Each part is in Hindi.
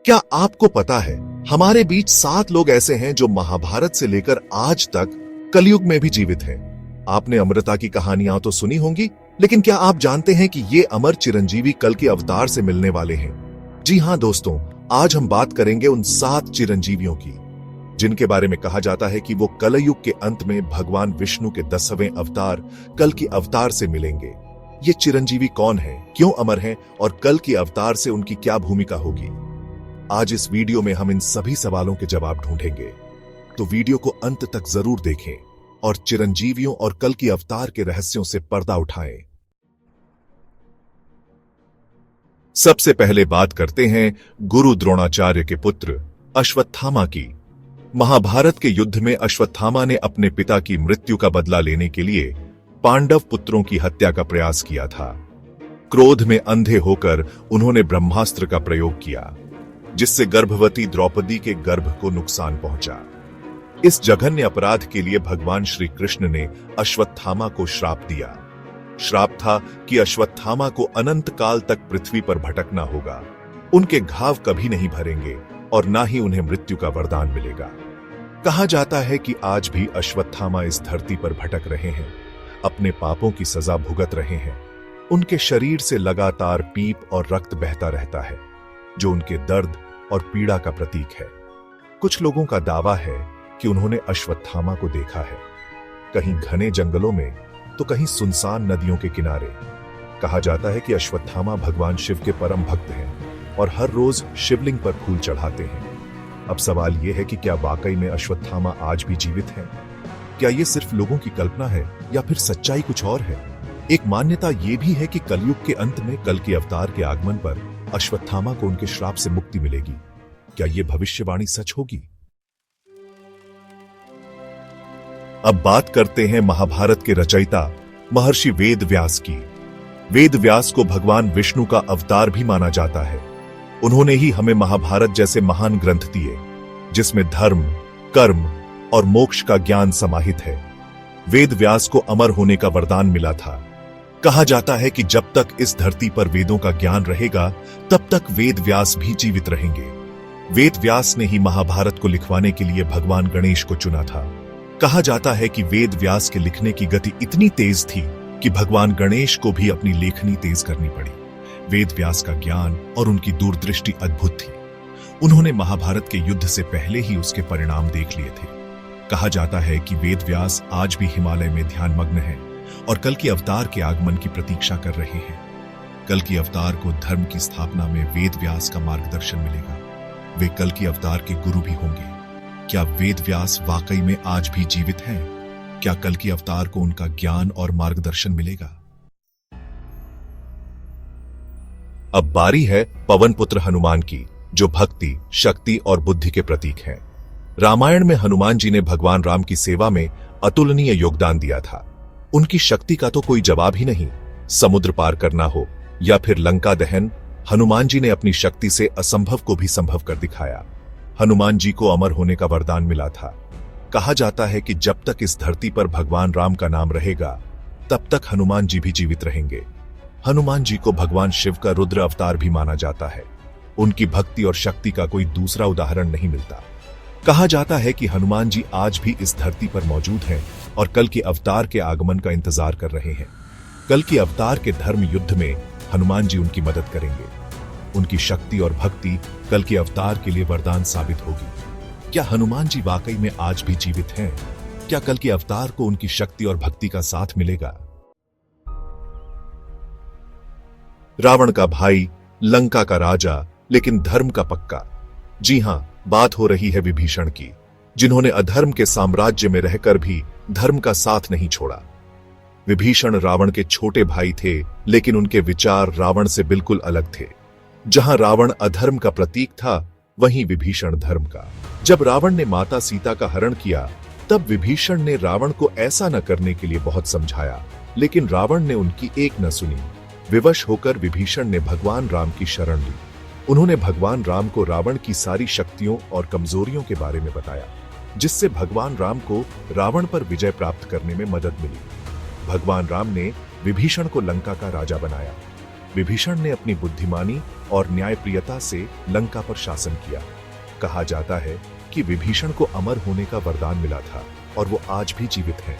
क्या आपको पता है हमारे बीच 7 लोग ऐसे हैं जो महाभारत से लेकर आज तक कलयुग में भी जीवित हैं। आपने अमृता की कहानियां तो सुनी होंगी, लेकिन क्या आप जानते हैं कि ये अमर चिरंजीवी कल के अवतार से मिलने वाले हैं? जी हां दोस्तों, आज हम बात करेंगे उन 7 चिरंजीवियों की जिनके बारे में कहा जाता है कि वो कलयुग के अंत में भगवान विष्णु के 10वें अवतार कल की अवतार से मिलेंगे। ये चिरंजीवी कौन है, क्यों अमर हैं और कल की अवतार से उनकी क्या भूमिका होगी? आज इस वीडियो में हम इन सभी सवालों के जवाब ढूंढेंगे, तो वीडियो को अंत तक जरूर देखें और चिरंजीवियों और कल की अवतार के रहस्यों से पर्दा उठाएं। सबसे पहले बात करते हैं गुरु द्रोणाचार्य के पुत्र अश्वत्थामा की। महाभारत के युद्ध में अश्वत्थामा ने अपने पिता की मृत्यु का बदला लेने के लिए पांडव पुत्रों की हत्या का प्रयास किया था। क्रोध में अंधे होकर उन्होंने ब्रह्मास्त्र का प्रयोग किया, जिससे गर्भवती द्रौपदी के गर्भ को नुकसान पहुंचा। इस जघन्य अपराध के लिए भगवान श्री कृष्ण ने अश्वत्थामा को श्राप दिया। श्राप था कि अश्वत्थामा को अनंत काल तक पृथ्वी पर भटकना होगा। उनके घाव कभी नहीं भरेंगे और ना ही उन्हें मृत्यु का वरदान मिलेगा। कहा जाता है कि आज भी अश्वत्थामा इस धरती पर भटक रहे हैं, अपने पापों की सजा भुगत रहे हैं। उनके शरीर से लगातार पीप और रक्त बहता रहता है, जो उनके दर्द और पीड़ा का प्रतीक है। कुछ लोगों का दावा है कि उन्होंने अश्वत्थामा को देखा है, कहीं घने जंगलों में तो कहीं सुनसान नदियों के किनारे। कहा जाता है कि अश्वत्थामा भगवान शिव के परम भक्त हैं और हर रोज शिवलिंग पर फूल चढ़ाते हैं। अब सवाल यह है कि क्या वाकई में अश्वत्थामा आज भी जीवित हैं? क्या यह सिर्फ लोगों की कल्पना है या फिर सच्चाई कुछ और है? एक मान्यता यह भी है कि कलयुग के अंत में कल के अवतार के आगमन पर अश्वत्थामा को उनके श्राप से मुक्ति मिलेगी। क्या यह भविष्यवाणी सच होगी? अब बात करते हैं महाभारत के रचयिता महर्षि वेद व्यास की। वेद व्यास को भगवान विष्णु का अवतार भी माना जाता है। उन्होंने ही हमें महाभारत जैसे महान ग्रंथ दिए, जिसमें धर्म, कर्म और मोक्ष का ज्ञान समाहित है। वेद व्यास को अमर होने का वरदान मिला था। कहा जाता है कि जब तक इस धरती पर वेदों का ज्ञान रहेगा, तब तक वेद व्यास भी जीवित रहेंगे। वेद व्यास ने ही महाभारत को लिखवाने के लिए भगवान गणेश को चुना था। कहा जाता है कि वेद व्यास के लिखने की गति इतनी तेज थी कि भगवान गणेश को भी अपनी लेखनी तेज करनी पड़ी। वेद व्यास का ज्ञान और उनकी दूरदृष्टि अद्भुत थी। उन्होंने महाभारत के युद्ध से पहले ही उसके परिणाम देख लिए थे। कहा जाता है कि वेद व्यास आज भी हिमालय में ध्यानमग्न हैं और कल के अवतार के आगमन की प्रतीक्षा कर रहे हैं। कल के अवतार को धर्म की स्थापना में वेद व्यास का मार्गदर्शन मिलेगा। वे कल के अवतार के गुरु भी होंगे। क्या वेद व्यास वाकई में आज भी जीवित हैं? क्या कल के अवतार को उनका ज्ञान और मार्गदर्शन मिलेगा? अब बारी है पवन पुत्र हनुमान की, जो भक्ति, शक्ति और बुद्धि के प्रतीक हैं। रामायण में हनुमान जी ने भगवान राम की सेवा में अतुलनीय योगदान दिया था। उनकी शक्ति का तो कोई जवाब ही नहीं। समुद्र पार करना हो या फिर लंका दहन, हनुमान जी ने अपनी शक्ति से असंभव को भी संभव कर दिखाया। हनुमान जी को अमर होने का वरदान मिला था। कहा जाता है कि जब तक इस धरती पर भगवान राम का नाम रहेगा, तब तक हनुमान जी भी जीवित रहेंगे। हनुमान जी को भगवान शिव का रुद्र अवतार भी माना जाता है। उनकी भक्ति और शक्ति का कोई दूसरा उदाहरण नहीं मिलता। कहा जाता है कि हनुमान जी आज भी इस धरती पर मौजूद हैं और कल के अवतार के आगमन का इंतजार कर रहे हैं। कल के अवतार के धर्म युद्ध में हनुमान जी उनकी मदद करेंगे। उनकी शक्ति और भक्ति कल के अवतार के लिए वरदान साबित होगी। क्या हनुमान जी वाकई में आज भी जीवित हैं? क्या कल के अवतार को उनकी शक्ति और भक्ति का साथ मिलेगा? रावण का भाई, लंका का राजा, लेकिन धर्म का पक्का। जी हां, बात हो रही है विभीषण की, जिन्होंने अधर्म के साम्राज्य में रहकर भी धर्म का साथ नहीं छोड़ा। विभीषण रावण के छोटे भाई थे, लेकिन उनके विचार रावण से बिल्कुल अलग थे। जहां रावण अधर्म का प्रतीक था, वहीं विभीषण धर्म का। जब रावण ने माता सीता का हरण किया, तब विभीषण ने रावण को ऐसा न करने के लिए बहुत समझाया, लेकिन रावण ने उनकी एक न सुनी। विवश होकर विभीषण ने भगवान राम की शरण ली। उन्होंने भगवान राम को रावण की सारी शक्तियों और कमजोरियों के बारे में बताया, जिससे भगवान राम को रावण पर विजय प्राप्त करने में मदद मिली। भगवान राम ने विभीषण को लंका का राजा बनाया। विभीषण ने अपनी बुद्धिमानी और न्यायप्रियता से लंका पर शासन किया। कहा जाता है कि विभीषण को अमर होने का वरदान मिला था और वो आज भी जीवित है।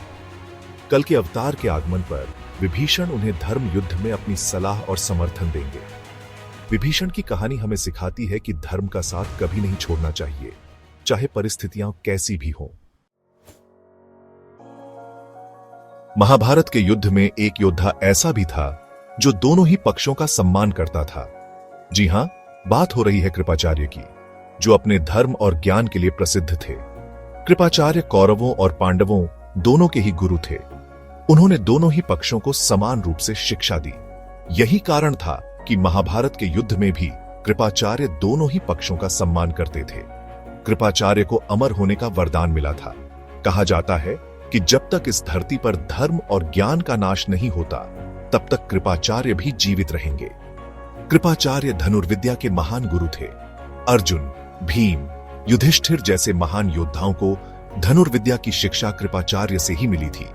कल के अवतार के आगमन पर विभीषण उन्हें धर्म युद्ध में अपनी सलाह और समर्थन देंगे। विभीषण की कहानी हमें सिखाती है कि धर्म का साथ कभी नहीं छोड़ना चाहिए, चाहे परिस्थितियां कैसी भी हों। महाभारत के युद्ध में एक योद्धा ऐसा भी था जो दोनों ही पक्षों का सम्मान करता था। जी हां, बात हो रही है कृपाचार्य की, जो अपने धर्म और ज्ञान के लिए प्रसिद्ध थे। कृपाचार्य कौरवों और पांडवों दोनों के ही गुरु थे। उन्होंने दोनों ही पक्षों को समान रूप से शिक्षा दी। यही कारण था कि महाभारत के युद्ध में भी कृपाचार्य दोनों ही पक्षों का सम्मान करते थे। कृपाचार्य को अमर होने का वरदान मिला था। कहा जाता है कि जब तक इस धरती पर धर्म और ज्ञान का नाश नहीं होता, तब तक कृपाचार्य भी जीवित रहेंगे। कृपाचार्य धनुर्विद्या के महान गुरु थे। अर्जुन, भीम, युधिष्ठिर जैसे महान योद्धाओं को धनुर्विद्या की शिक्षा कृपाचार्य से ही मिली थी।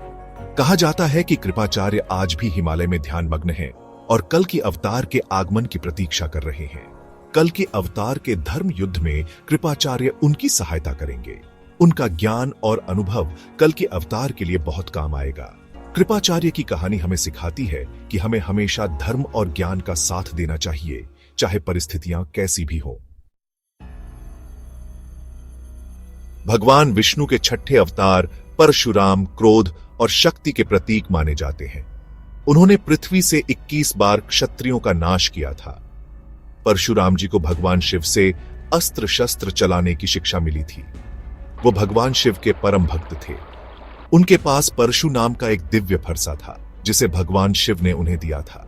कहा जाता है कि कृपाचार्य आज भी हिमालय में ध्यानमग्न हैं और कल के अवतार के आगमन की प्रतीक्षा कर रहे हैं। कल के अवतार के धर्म युद्ध में कृपाचार्य उनकी सहायता करेंगे। उनका ज्ञान और अनुभव कल के अवतार के लिए बहुत काम आएगा। कृपाचार्य की कहानी हमें सिखाती है कि हमें हमेशा धर्म और ज्ञान का साथ देना चाहिए, चाहे परिस्थितियां कैसी भी हों। भगवान विष्णु के छठे अवतार परशुराम क्रोध और शक्ति के प्रतीक माने जाते हैं। उन्होंने पृथ्वी से 21 बार क्षत्रियों का नाश किया था। परशुराम जी को भगवान शिव से अस्त्र शस्त्र चलाने की शिक्षा मिली थी। वो भगवान शिव के परम भक्त थे। उनके पास परशु नाम का एक दिव्य फरसा था, जिसे भगवान शिव ने उन्हें दिया था।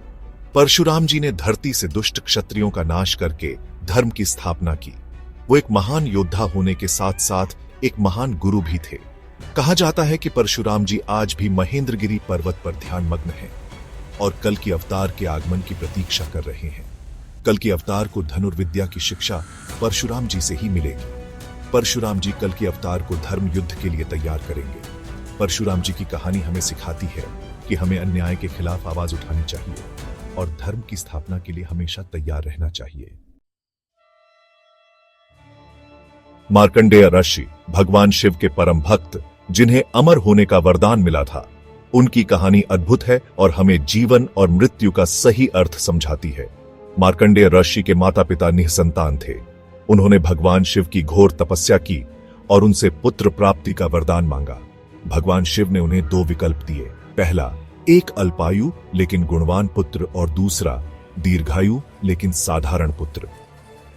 परशुराम जी ने धरती से दुष्ट क्षत्रियों का नाश करके धर्म की स्थापना की। वो एक महान योद्धा होने के साथ साथ एक महान गुरु भी थे। कहा जाता है कि परशुराम जी आज भी महेंद्रगिरी पर्वत पर ध्यानमग्न हैं और कल के अवतार के आगमन की प्रतीक्षा कर रहे हैं। कल के अवतार को धनुर्विद्या की शिक्षा परशुराम जी से ही मिलेगी। परशुराम जी कल के अवतार को धर्म युद्ध के लिए तैयार करेंगे। परशुराम जी की कहानी हमें सिखाती है कि हमें अन्याय के खिलाफ आवाज उठानी चाहिए और धर्म की स्थापना के लिए हमेशा तैयार रहना चाहिए। मार्कंडेय ऋषि भगवान शिव के परम भक्त, जिन्हें अमर होने का वरदान मिला था, उनकी कहानी अद्भुत है और हमें जीवन और मृत्यु का सही अर्थ समझाती है। मार्कंडेय ऋषि के माता पिता निःसंतान थे। उन्होंने भगवान शिव की घोर तपस्या की और उनसे पुत्र प्राप्ति का वरदान मांगा। भगवान शिव ने उन्हें 2 विकल्प दिए। पहला, एक अल्पायु लेकिन गुणवान पुत्र और दूसरा, दीर्घायु लेकिन साधारण पुत्र।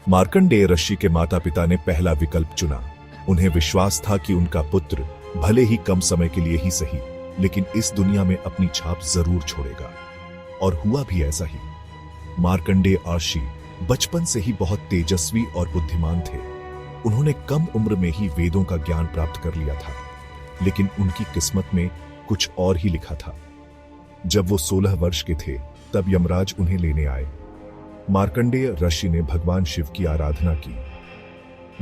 मार्कंडेय ऋषि के माता पिता ने पहला विकल्प चुना। उन्हें विश्वास था कि उनका पुत्र भले ही कम समय के लिए ही सही, लेकिन इस दुनिया में अपनी छाप जरूर छोड़ेगा। और हुआ भी ऐसा ही। मार्कंडेय ऋषि बचपन से ही बहुत तेजस्वी और बुद्धिमान थे। उन्होंने कम उम्र में ही वेदों का ज्ञान प्राप्त कर लिया था, लेकिन उनकी किस्मत में कुछ और ही लिखा था। जब वो 16 वर्ष के थे, तब यमराज उन्हें लेने आए। मार्कंडेय ऋषि ने भगवान शिव की आराधना की।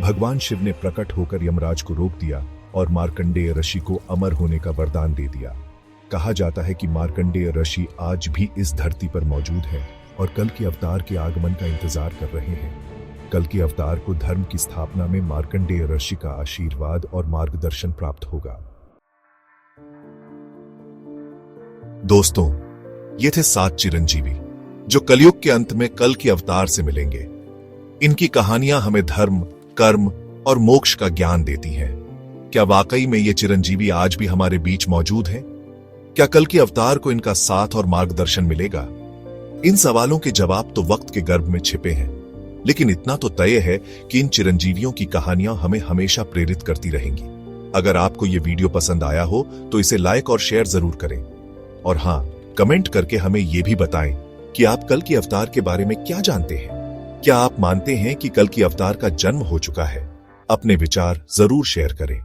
भगवान शिव ने प्रकट होकर यमराज को रोक दिया और मार्कंडेय ऋषि को अमर होने का वरदान दे दिया। कहा जाता है कि मार्कंडेय ऋषि आज भी इस धरती पर मौजूद है और कल के अवतार के आगमन का इंतजार कर रहे हैं। कल के अवतार को धर्म की स्थापना में मार्कंडेय ऋषि का आशीर्वाद और मार्गदर्शन प्राप्त होगा। दोस्तों, ये थे 7 चिरंजीवी जो कलयुग के अंत में कल के अवतार से मिलेंगे। इनकी कहानियां हमें धर्म, कर्म और मोक्ष का ज्ञान देती हैं। क्या वाकई में ये चिरंजीवी आज भी हमारे बीच मौजूद हैं? क्या कल के अवतार को इनका साथ और मार्गदर्शन मिलेगा? इन सवालों के जवाब तो वक्त के गर्भ में छिपे हैं, लेकिन इतना तो तय है कि इन चिरंजीवियों की कहानियां हमें हमेशा प्रेरित करती रहेंगी। अगर आपको ये वीडियो पसंद आया हो तो इसे लाइक और शेयर जरूर करें। और हां, कमेंट करके हमें यह भी बताएं कि आप कल के अवतार के बारे में क्या जानते हैं। क्या आप मानते हैं कि कल के अवतार का जन्म हो चुका है? अपने विचार जरूर शेयर करें।